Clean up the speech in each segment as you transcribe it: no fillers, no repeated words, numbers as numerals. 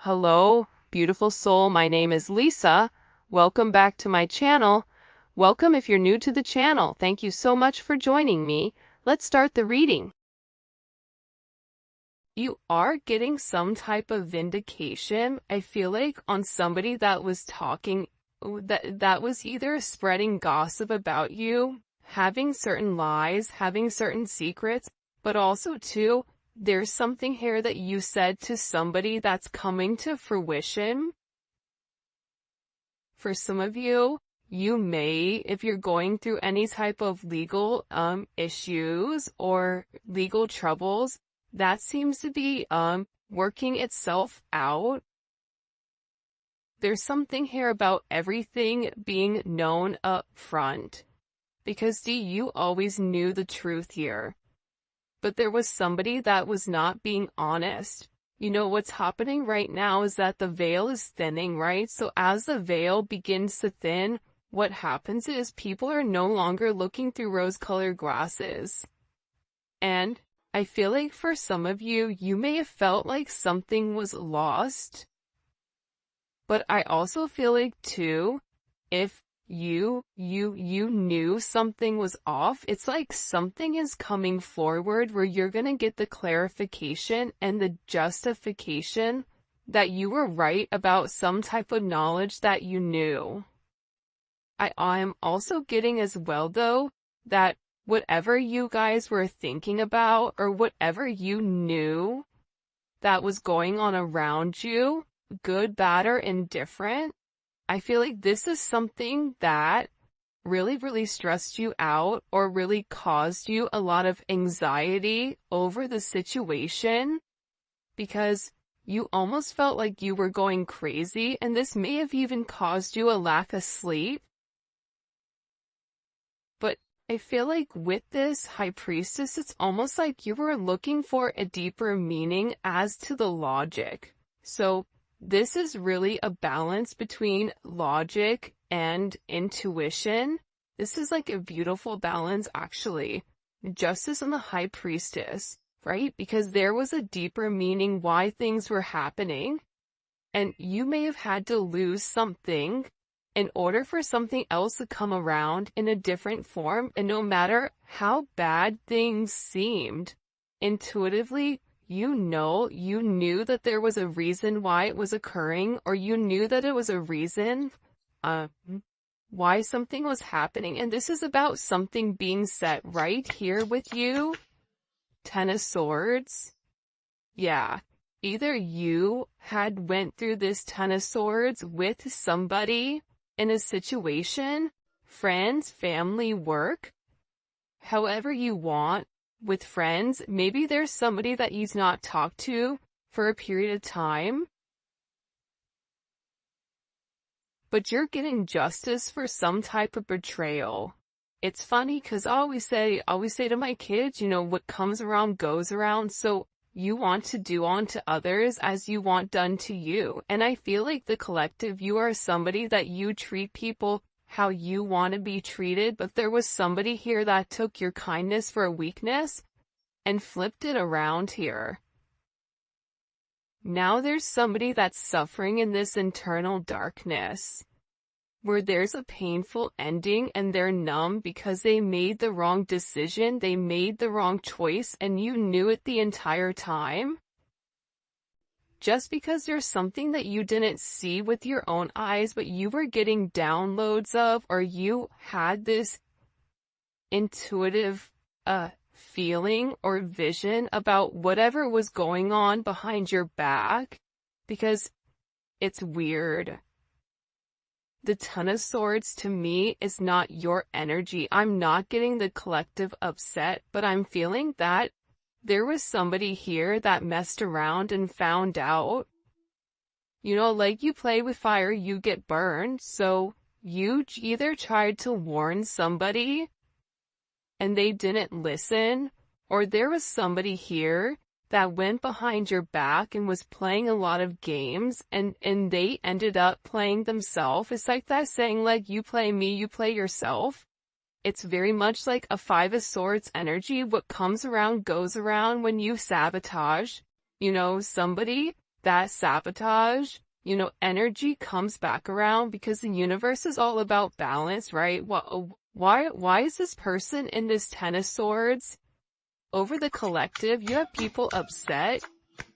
Hello, beautiful soul. My name is Lisa. Welcome back to my channel. Welcome if you're new to the channel. Thank you so much for joining me. Let's start the reading. You are getting some type of vindication, I feel like, on somebody that was talking, that was either spreading gossip about you, having certain lies, having certain secrets, but also too, there's something here that you said to somebody that's coming to fruition. For some of you, you may, if you're going through any type of legal issues or legal troubles, that seems to be working itself out. There's something here about everything being known up front. Because you always knew the truth here. But there was somebody that was not being honest. You know, what's happening right now is that the veil is thinning, right? So as the veil begins to thin, what happens is people are no longer looking through rose-colored glasses. And I feel like for some of you, you may have felt like something was lost. But I also feel like too, if you knew something was off, it's like something is coming forward where you're gonna get the clarification and the justification that you were right about some type of knowledge that you knew. I'm also getting as well though, that whatever you guys were thinking about or whatever you knew that was going on around you, good, bad, or indifferent, I feel like this is something that really stressed you out or really caused you a lot of anxiety over the situation because you almost felt like you were going crazy, and this may have even caused you a lack of sleep. But I feel like with this High Priestess, it's almost like you were looking for a deeper meaning as to the logic. So this is really a balance between logic and intuition. This is like a beautiful balance, actually. Justice and the High Priestess, right? Because there was a deeper meaning why things were happening. And you may have had to lose something in order for something else to come around in a different form. And no matter how bad things seemed, intuitively, you knew that there was a reason why it was occurring, or you knew that it was a reason why something was happening. And this is about something being set right here with you. Ten of Swords. Yeah. Either you had went through this Ten of Swords with somebody in a situation, friends, family, work, however you want. With friends, maybe there's somebody that you've not talked to for a period of time, but you're getting justice for some type of betrayal. It's funny because I always say to my kids, you know, what comes around goes around. So you want to do unto others as you want done to you. And I feel like the collective, you are somebody that you treat people how you want to be treated, but there was somebody here that took your kindness for a weakness and flipped it around here. Now there's somebody that's suffering in this internal darkness, where there's a painful ending and they're numb because they made the wrong decision, they made the wrong choice, and you knew it the entire time. Just because there's something that you didn't see with your own eyes, but you were getting downloads of, or you had this intuitive feeling or vision about whatever was going on behind your back, because it's weird. The Ten of Swords to me is not your energy. I'm not getting the collective upset, but I'm feeling that there was somebody here that messed around and found out. You know, like you play with fire, you get burned. So you either tried to warn somebody and they didn't listen, or there was somebody here that went behind your back and was playing a lot of games and they ended up playing themselves. It's like that saying, like, you play me, you play yourself. It's very much like a Five of Swords energy. What comes around goes around when you sabotage, you know, somebody. that sabotage, energy comes back around because the universe is all about balance, right? Why is this person in this Ten of Swords? Over the collective, you have people upset.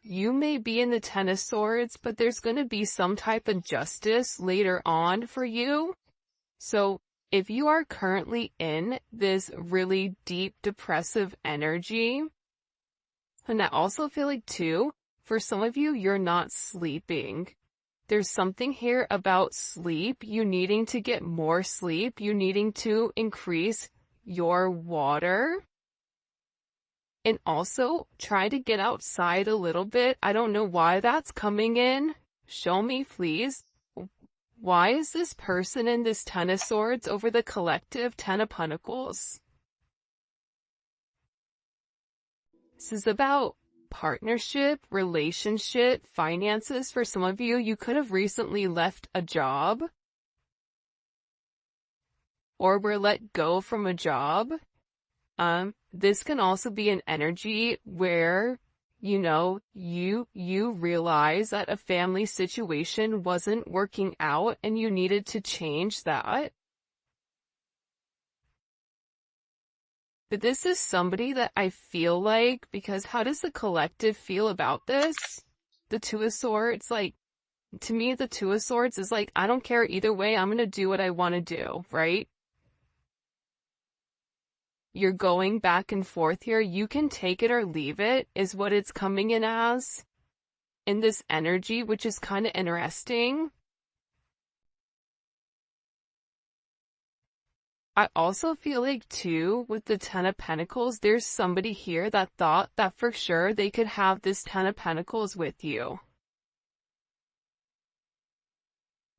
You may be in the Ten of Swords, but there's going to be some type of justice later on for you. So if you are currently in this really deep depressive energy, and I also feel like too, for some of you, you're not sleeping. There's something here about sleep, you needing to get more sleep, you needing to increase your water. And also, try to get outside a little bit. I don't know why that's coming in. Show me, please. Why is this person in this Ten of Swords over the collective Ten of Pentacles? This is about partnership, relationship, finances. For some of you, you could have recently left a job or were let go from a job. This can also be an energy where, you realize that a family situation wasn't working out and you needed to change that. But this is somebody that I feel like, because how does the collective feel about this? The Two of Swords, to me, the Two of Swords is I don't care either way, I'm gonna do what I want to do, right? You're going back and forth here. You can take it or leave it, is what it's coming in as. In this energy, which is kind of interesting. I also feel like too, with the Ten of Pentacles, there's somebody here that thought that for sure they could have this Ten of Pentacles with you.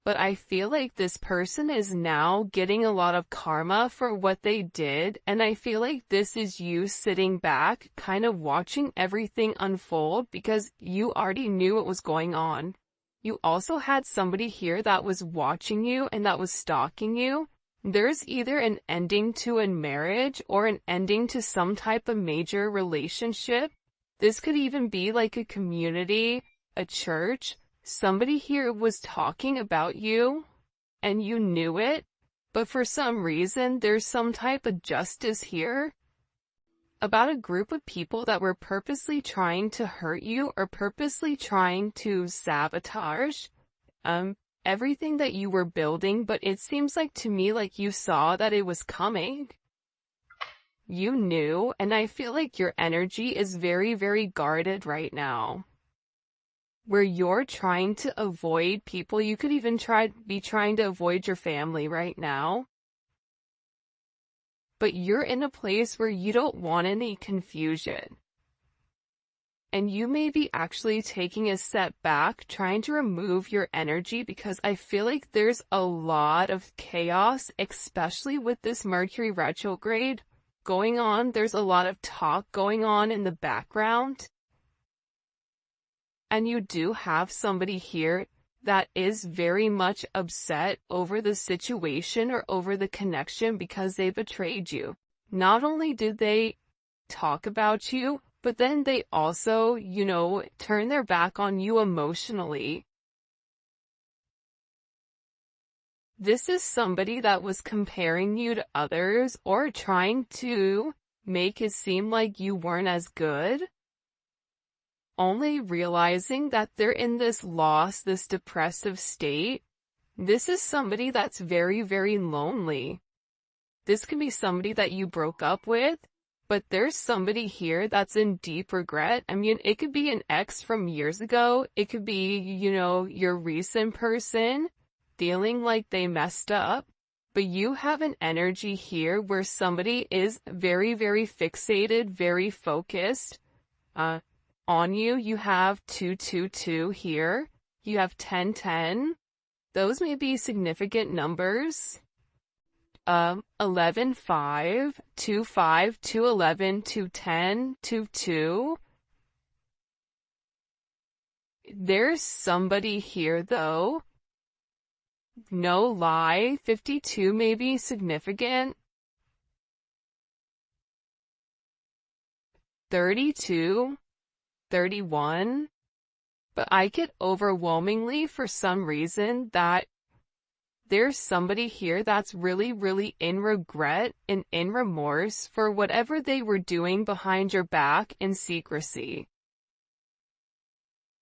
But I feel like this person is now getting a lot of karma for what they did, and I feel like this is you sitting back, kind of watching everything unfold because you already knew what was going on. You also had somebody here that was watching you and that was stalking you. There's either an ending to a marriage or an ending to some type of major relationship. This could even be like a community, a church. Somebody here was talking about you, and you knew it, but for some reason, there's some type of justice here about a group of people that were purposely trying to hurt you or purposely trying to sabotage everything that you were building, but it seems like to me like you saw that it was coming. You knew, and I feel like your energy is very, very guarded right now. Where you're trying to avoid people, you could even be trying to avoid your family right now. But you're in a place where you don't want any confusion. And you may be actually taking a step back, trying to remove your energy because I feel like there's a lot of chaos, especially with this Mercury retrograde going on. There's a lot of talk going on in the background. And you do have somebody here that is very much upset over the situation or over the connection because they betrayed you. Not only did they talk about you, but then they also, turn their back on you emotionally. This is somebody that was comparing you to others or trying to make it seem like you weren't as good. Only realizing that they're in this loss, this depressive state. This is somebody that's very, very lonely. This can be somebody that you broke up with, but there's somebody here that's in deep regret. I mean, it could be an ex from years ago. It could be, your recent person feeling like they messed up. But you have an energy here where somebody is very, very fixated, very focused, on you. You have 222 here. You have 1010. Those may be significant numbers. 11, 5, 2, 5, 2, 11, 2, 10, 2, 2. There's somebody here though. No lie. 52 may be significant. 32. 31, But I get overwhelmingly for some reason that there's somebody here that's really, really in regret and in remorse for whatever they were doing behind your back in secrecy.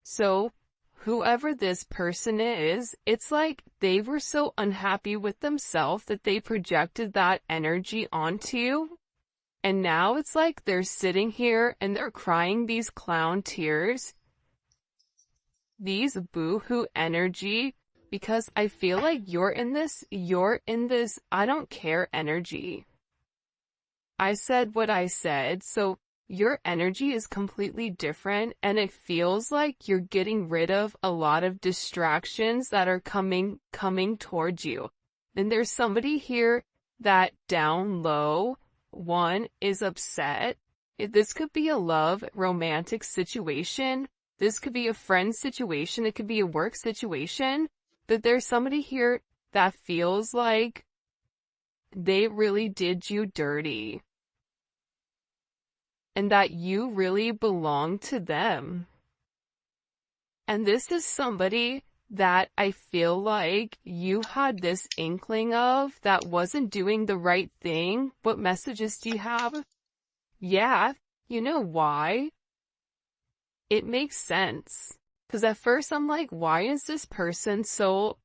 So, whoever this person is, it's like they were so unhappy with themselves that they projected that energy onto you. And now it's like they're sitting here and they're crying these clown tears, these boo-hoo energy, because I feel like you're in this I don't care energy. I said what I said, so your energy is completely different, and it feels like you're getting rid of a lot of distractions that are coming towards you. And there's somebody here that down low, one, is upset. This could be a love, romantic situation. This could be a friend situation. It could be a work situation. But there's somebody here that feels like they really did you dirty, and that you really belong to them. And this is somebody that I feel like you had this inkling of that wasn't doing the right thing. What messages do you have? Yeah, you know why? It makes sense. Because at first I'm like, why is this person so,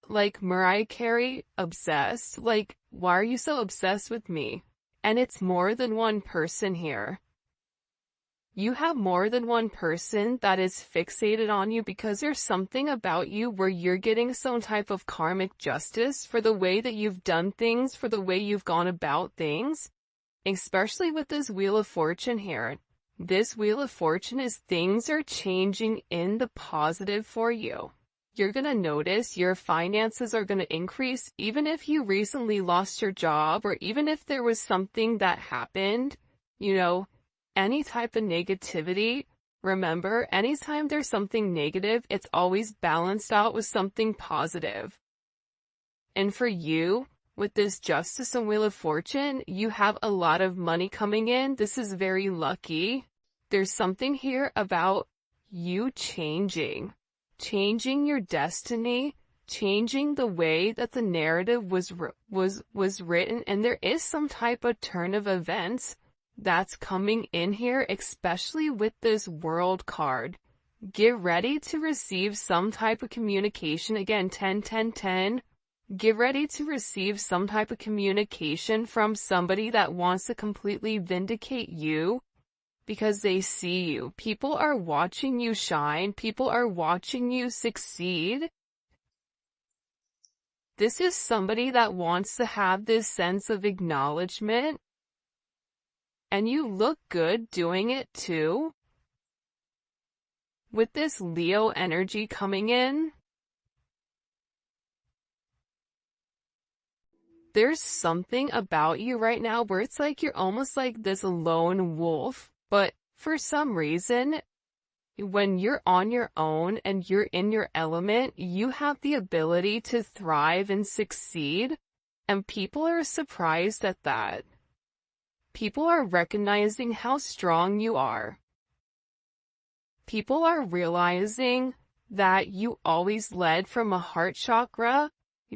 like, Mariah Carey obsessed? Like, why are you so obsessed with me? And it's more than one person here. You have more than one person that is fixated on you because there's something about you where you're getting some type of karmic justice for the way that you've done things, for the way you've gone about things, especially with this Wheel of Fortune here. This Wheel of Fortune is things are changing in the positive for you. You're going to notice your finances are going to increase, even if you recently lost your job, or even if there was something that happened, any type of negativity. Remember, anytime there's something negative, it's always balanced out with something positive. And for you, with this Justice and Wheel of Fortune, you have a lot of money coming in. This is very lucky. There's something here about you changing your destiny, changing the way that the narrative was written, and there is some type of turn of events that's coming in here, especially with this World card. Get ready to receive some type of communication. Again, 10, 10, 10. Get ready to receive some type of communication from somebody that wants to completely vindicate you because they see you. People are watching you shine. People are watching you succeed. This is somebody that wants to have this sense of acknowledgement. And you look good doing it too. With this Leo energy coming in, there's something about you right now where it's like you're almost like this lone wolf, but for some reason, when you're on your own and you're in your element, you have the ability to thrive and succeed, and people are surprised at that. People are recognizing how strong you are. People are realizing that you always led from a heart chakra,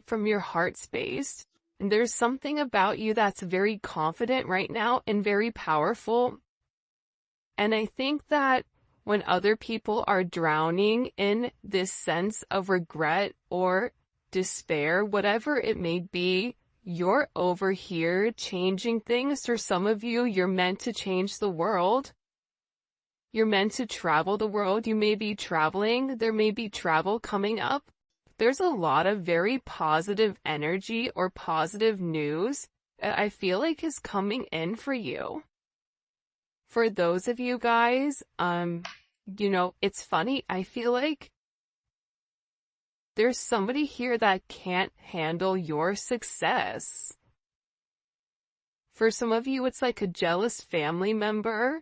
from your heart space. And there's something about you that's very confident right now and very powerful. And I think that when other people are drowning in this sense of regret or despair, whatever it may be, you're over here changing things. For some of you, you're meant to change the world. You're meant to travel the world. You may be traveling. There may be travel coming up. There's a lot of very positive energy or positive news that I feel like is coming in for you. For those of you guys, it's funny. I feel like there's somebody here that can't handle your success. For some of you, it's like a jealous family member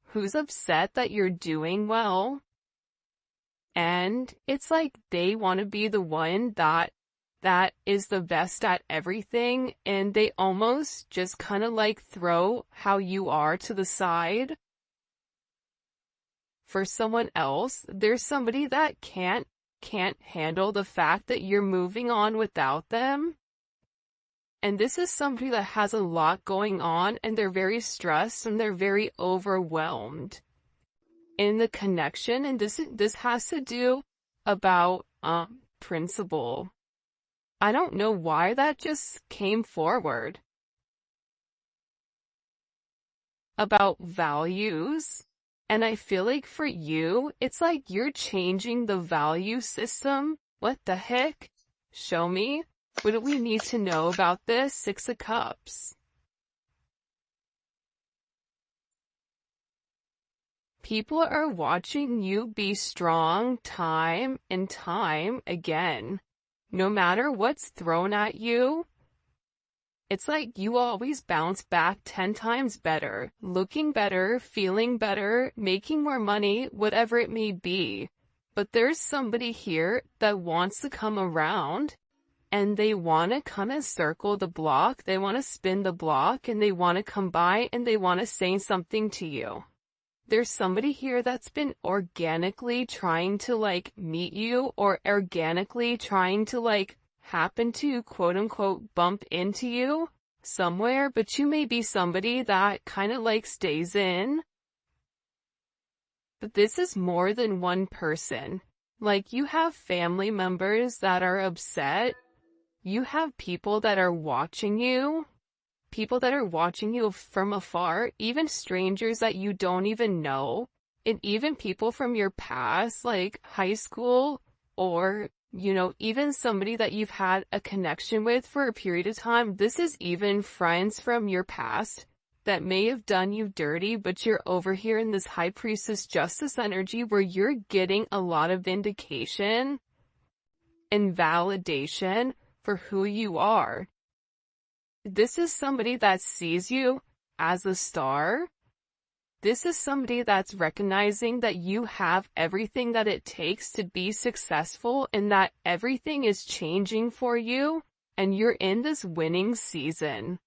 who's upset that you're doing well. And it's like they want to be the one that is the best at everything, and they almost just kind of like throw how you are to the side. for someone else. There's somebody that can't handle the fact that you're moving on without them. And this is somebody that has a lot going on, and they're very stressed and they're very overwhelmed in the connection. And this has to do about principle. I don't know why that just came forward. About values. And I feel like for you, it's like you're changing the value system. What the heck? Show me. What do we need to know about this? Six of Cups. People are watching you be strong time and time again. No matter what's thrown at you, it's like you always bounce back 10 times better, looking better, feeling better, making more money, whatever it may be. But there's somebody here that wants to come around, and they want to kind of circle the block, they want to spin the block, and they want to come by and they want to say something to you. There's somebody here that's been organically trying to like meet you, or organically trying to like happen to quote unquote bump into you somewhere, but you may be somebody that kind of like stays in. But this is more than one person. Like, you have family members that are upset. You have people that are watching you. People that are watching you from afar, even strangers that you don't even know, and even people from your past, like high school, or, you know, even somebody that you've had a connection with for a period of time. This is even friends from your past that may have done you dirty, but you're over here in this High Priestess Justice energy where you're getting a lot of vindication and validation for who you are. This is somebody that sees you as a star. This is somebody that's recognizing that you have everything that it takes to be successful, and that everything is changing for you, and you're in this winning season.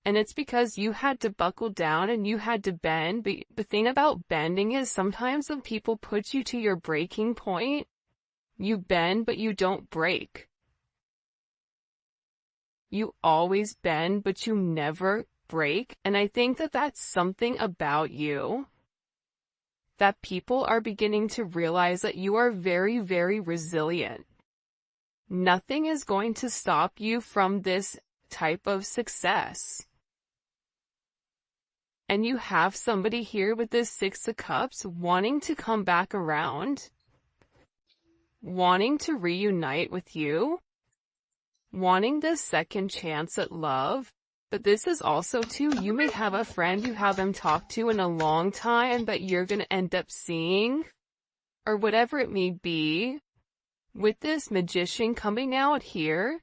And it's because you had to buckle down and you had to bend. But the thing about bending is sometimes when people put you to your breaking point, you bend but you don't break. You always bend, but you never break. And I think that that's something about you that people are beginning to realize, that you are very, very resilient. Nothing is going to stop you from this type of success. And you have somebody here with this Six of Cups wanting to come back around, wanting to reunite with you, wanting this second chance at love. But this is also too, you may have a friend you haven't talked to in a long time that you're going to end up seeing, or whatever it may be. With this Magician coming out here,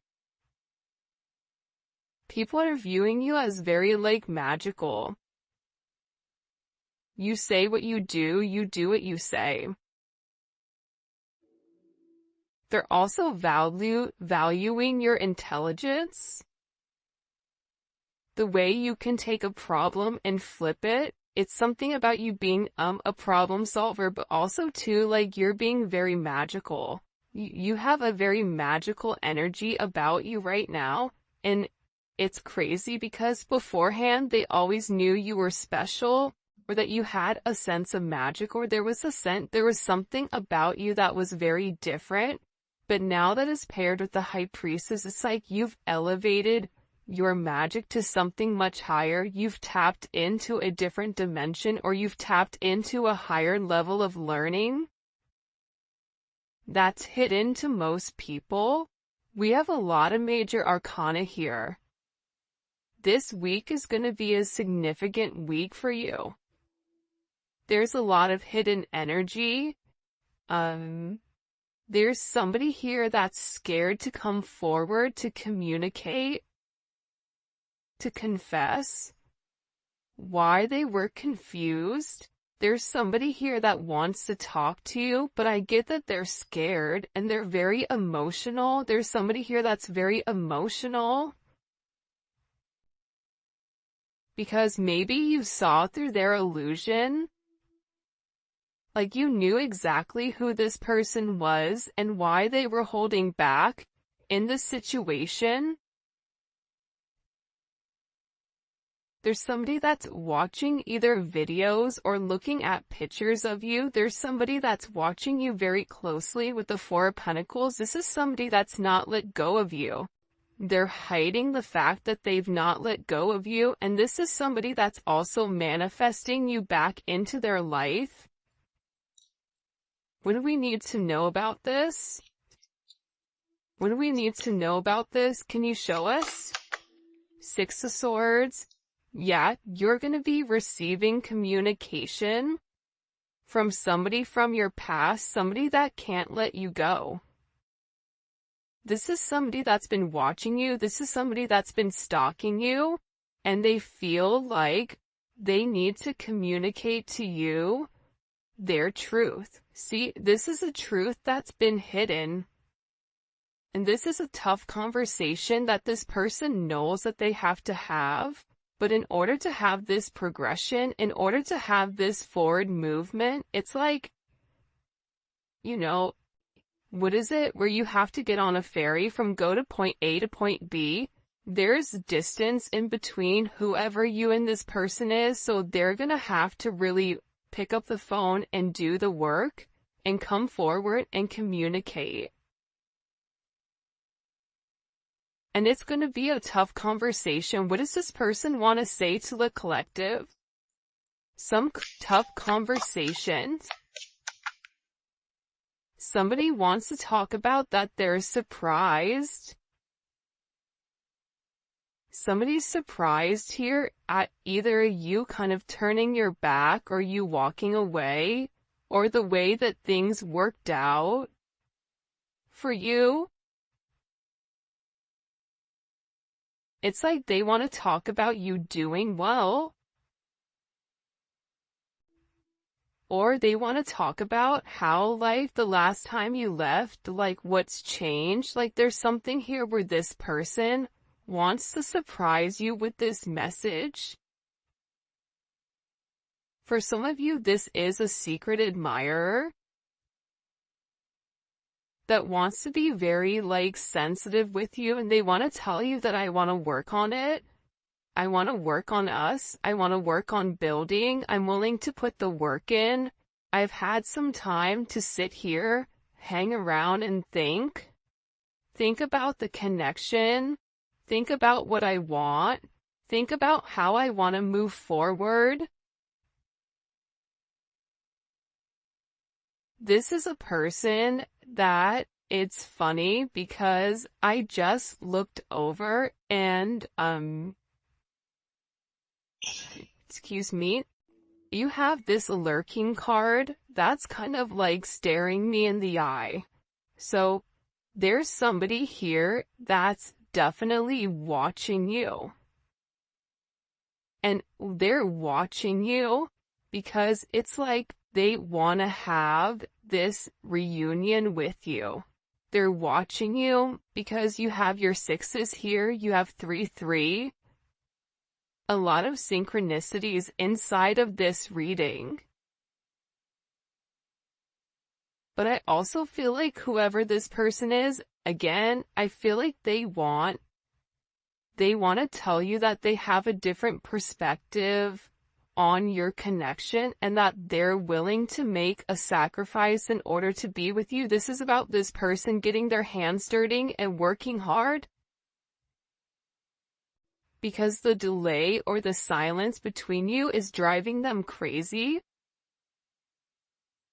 people are viewing you as very like magical. You say what you do what you say. They're also valuing your intelligence. The way you can take a problem and flip it. It's something about you being a problem solver, but also too, like, you're being very magical. You have a very magical energy about you right now, and it's crazy because beforehand they always knew you were special, or that you had a sense of magic, or there was something about you that was very different. But now that is paired with the High Priestess, it's like you've elevated your magic to something much higher. You've tapped into a different dimension, or you've tapped into a higher level of learning that's hidden to most people. We have a lot of major arcana here. This week is going to be a significant week for you. There's a lot of hidden energy. There's somebody here that's scared to come forward, to communicate, to confess why they were confused. There's somebody here that wants to talk to you, but I get that they're scared and they're very emotional. There's somebody here that's very emotional because maybe you saw through their illusion. Like you knew exactly who this person was and why they were holding back in the situation. There's somebody that's watching either videos or looking at pictures of you. There's somebody that's watching you very closely with the Four of Pentacles. This is somebody that's not let go of you. They're hiding the fact that they've not let go of you. And this is somebody that's also manifesting you back into their life. What do we need to know about this? What do we need to know about this? Can you show us? Six of Swords. Yeah, you're going to be receiving communication from somebody from your past, somebody that can't let you go. This is somebody that's been watching you. This is somebody that's been stalking you, and they feel like they need to communicate to you their truth. See, this is a truth that's been hidden. And this is a tough conversation that this person knows that they have to have. But in order to have this progression, in order to have this forward movement, it's like, you know, what is it? Where you have to get on a ferry from go to point A to point B. There's distance in between whoever you and this person is, so they're gonna have to really pick up the phone and do the work and come forward and communicate. And it's going to be a tough conversation. What does this person want to say to the collective? Some tough conversations. Somebody wants to talk about that they're surprised. Somebody's surprised here at either you kind of turning your back or you walking away, or the way that things worked out for you. It's like they want to talk about you doing well. Or they want to talk about how, like, the last time you left, like, what's changed. Like, there's something here where this person wants to surprise you with this message. For some of you, this is a secret admirer that wants to be very, like, sensitive with you, and they want to tell you that I want to work on it. I want to work on us. I want to work on building. I'm willing to put the work in. I've had some time to sit here, hang around and think. Think about the connection. Think about what I want. Think about how I want to move forward. This is a person that it's funny because I just looked over and, excuse me, you have this lurking card that's kind of like staring me in the eye. So there's somebody here that's definitely watching you. And they're watching you because it's like they want to have this reunion with you. They're watching you because you have your sixes here, you have 3-3. A lot of synchronicities inside of this reading. But I also feel like whoever this person is, again, I feel like they want to tell you that they have a different perspective on your connection and that they're willing to make a sacrifice in order to be with you. This is about this person getting their hands dirty and working hard. Because the delay or the silence between you is driving them crazy.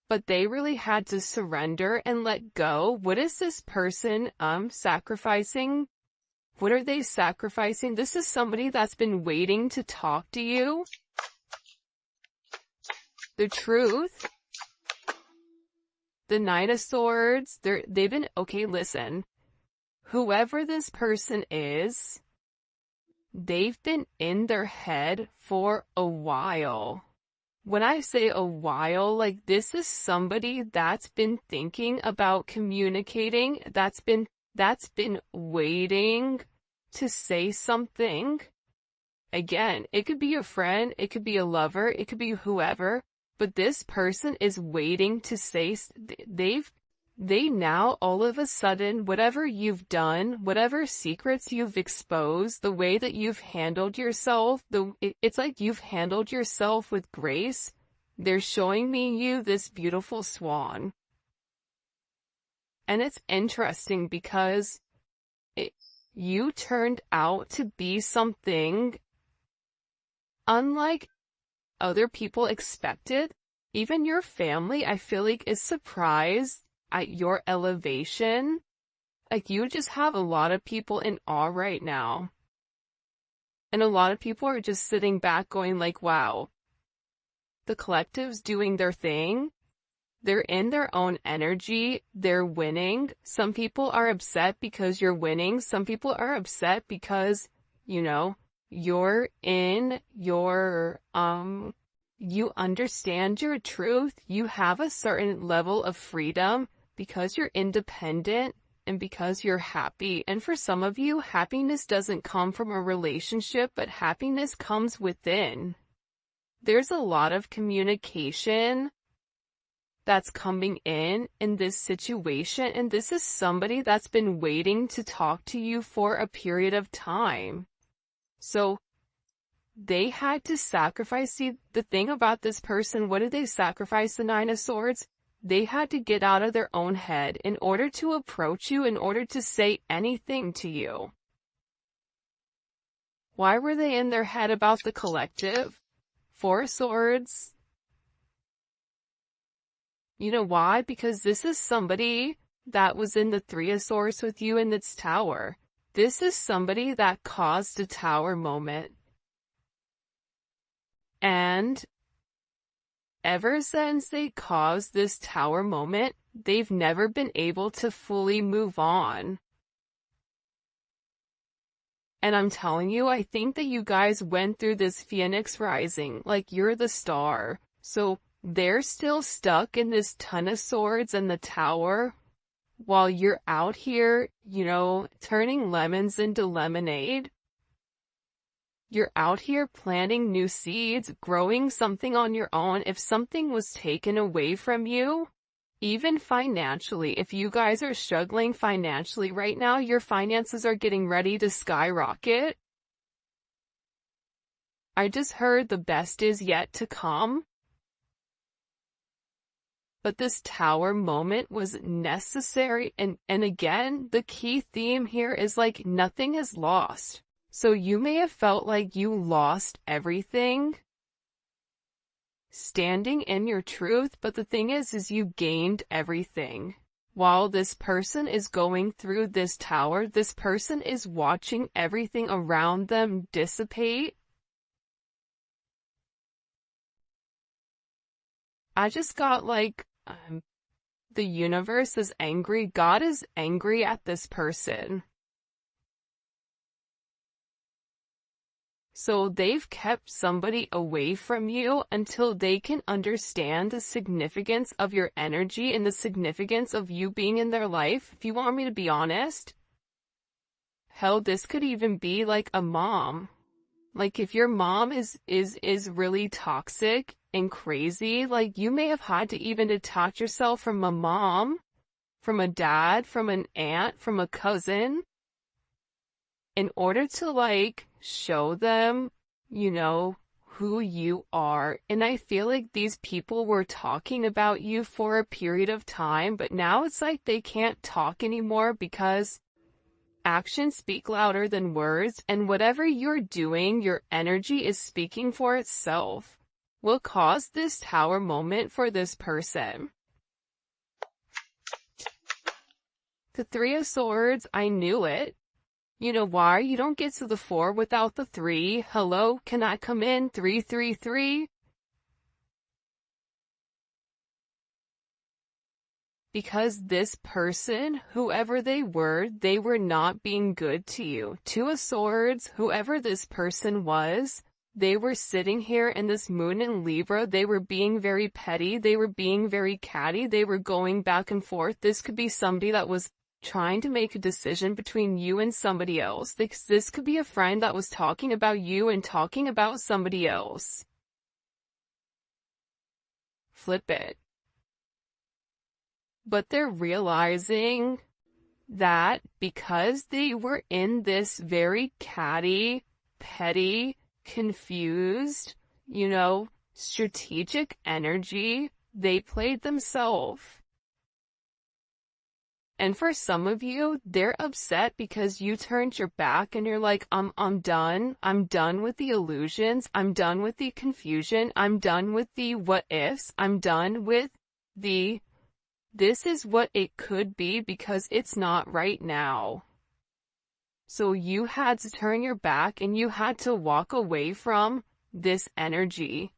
But they really had to surrender and let go. What is this person sacrificing? What are they sacrificing? This is somebody that's been waiting to talk to you. The truth. The Knight of Swords. They've been, okay, listen. Whoever this person is, they've been in their head for a while. When I say a while, like this is somebody that's been thinking about communicating, that's been waiting to say something. Again, it could be a friend, it could be a lover, it could be whoever, but this person is waiting to say, they now all of a sudden, whatever you've done, whatever secrets you've exposed, the way that you've handled yourself, it's like you've handled yourself with grace. They're showing me you this beautiful swan. And it's interesting because you turned out to be something unlike other people expected. Even your family, I feel like, is surprised at your elevation. Like, you just have a lot of people in awe right now. And a lot of people are just sitting back going like, wow, the collective's doing their thing. They're in their own energy. They're winning. Some people are upset because you're winning. Some people are upset because, you know, you're in your, you understand your truth. You have a certain level of freedom because you're independent and because you're happy. And for some of you, happiness doesn't come from a relationship, but happiness comes within. There's a lot of communication that's coming in this situation, and this is somebody that's been waiting to talk to you for a period of time. So they had to sacrifice. See, the thing about this person, what did they sacrifice? The Nine of Swords? They had to get out of their own head in order to approach you, in order to say anything to you. Why were they in their head about the collective? Four of Swords. You know why? Because this is somebody that was in the Three of Swords with you in this tower. This is somebody that caused a tower moment. And ever since they caused this tower moment, they've never been able to fully move on. And I'm telling you, I think that you guys went through this Phoenix rising, like you're the star. So they're still stuck in this Ton of Swords and the tower, while you're out here, you know, turning lemons into lemonade. You're out here planting new seeds, growing something on your own. If something was taken away from you, even financially, if you guys are struggling financially right now, your finances are getting ready to skyrocket. I just heard the best is yet to come. But this tower moment was necessary, and again, the key theme here is like nothing is lost. So you may have felt like you lost everything standing in your truth, but the thing is you gained everything. While this person is going through this tower, this person is watching everything around them dissipate. I just got like, the universe is angry. God is angry at this person. So they've kept somebody away from you until they can understand the significance of your energy and the significance of you being in their life. If you want me to be honest, hell, this could even be like a mom. Like if your mom is really toxic and crazy, like you may have had to even detach yourself from a mom, from a dad, from an aunt, from a cousin, in order to like show them, you know, who you are. And I feel like these people were talking about you for a period of time, but now it's like they can't talk anymore because actions speak louder than words, and whatever you're doing, your energy is speaking for itself. Will cause this tower moment for this person. The Three of Swords, I knew it. You know why? You don't get to the 4 without the 3. Hello, can I come in? 333. Because this person, whoever they were not being good to you. 2 of Swords, whoever this person was, they were sitting here in this moon in Libra. They were being very petty. They were being very catty. They were going back and forth. This could be somebody that was trying to make a decision between you and somebody else. This could be a friend that was talking about you and talking about somebody else. flip it. But they're realizing that because they were in this very catty, petty, confused, strategic energy, they played themselves. And for some of you, they're upset because you turned your back and you're like, I'm done. I'm done with the illusions. I'm done with the confusion. I'm done with the what ifs. I'm done with the this is what it could be because it's not right now. So you had to turn your back and you had to walk away from this energy.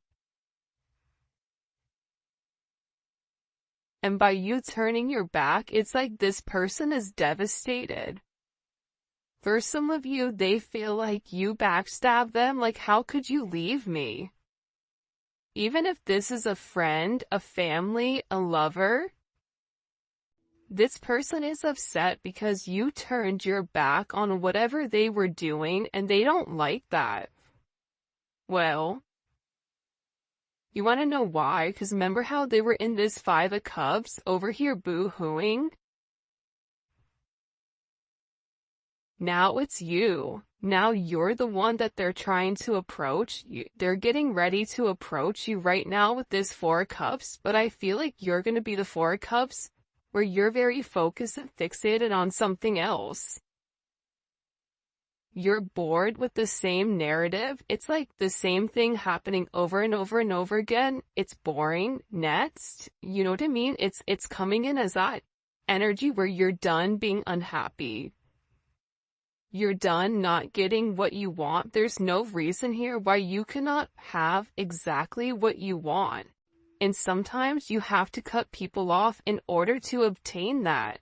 And by you turning your back, it's like this person is devastated. For some of you, they feel like you backstabbed them, like how could you leave me? Even if this is a friend, a family, a lover, this person is upset because you turned your back on whatever they were doing and they don't like that. Well, you want to know why? Because remember how they were in this Five of Cups over here boo-hooing? Now it's you. Now you're the one that they're trying to approach. They're getting ready to approach you right now with this Four of Cups, but I feel like you're going to be the Four of Cups where you're very focused and fixated on something else. You're bored with the same narrative. It's like the same thing happening over and over and over again. It's boring. Next, you know what I mean? It's coming in as that energy where you're done being unhappy. You're done not getting what you want. There's no reason here why you cannot have exactly what you want. And sometimes you have to cut people off in order to obtain that.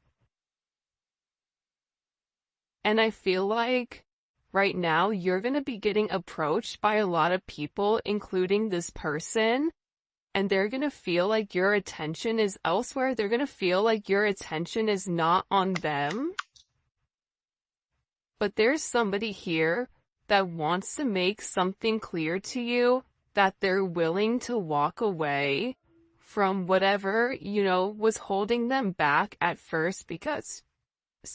And I feel like right now you're going to be getting approached by a lot of people, including this person, and they're going to feel like your attention is elsewhere. They're going to feel like your attention is not on them. But there's somebody here that wants to make something clear to you, that they're willing to walk away from whatever, was holding them back at first because,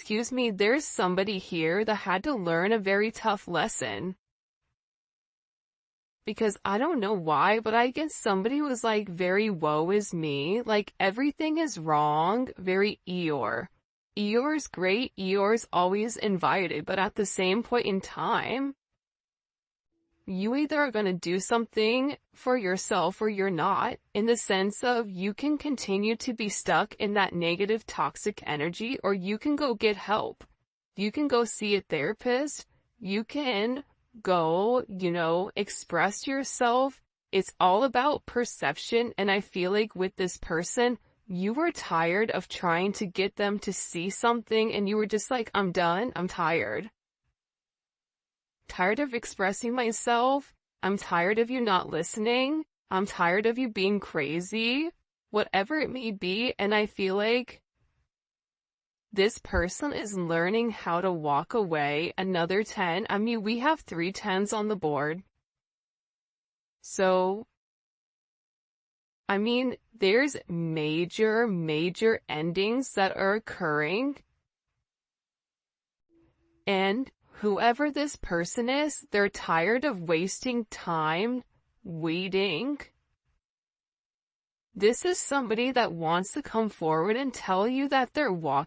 there's somebody here that had to learn a very tough lesson. Because I don't know why, but I guess somebody was like very woe is me, like everything is wrong, very Eeyore. Eeyore's great, Eeyore's always invited, but at the same point in time, you either are going to do something for yourself or you're not, in the sense of you can continue to be stuck in that negative toxic energy, or you can go get help. You can go see a therapist. You can go, express yourself. It's all about perception. And I feel like with this person, you were tired of trying to get them to see something and you were just like, I'm done. I'm tired. Tired of expressing myself. I'm tired of you not listening. I'm tired of you being crazy. Whatever it may be. And I feel like this person is learning how to walk away. Another 10. I mean, we have 3 10s on the board. So, I mean, there's major endings that are occurring. And whoever this person is, they're tired of wasting time waiting. This is somebody that wants to come forward and tell you that they're walking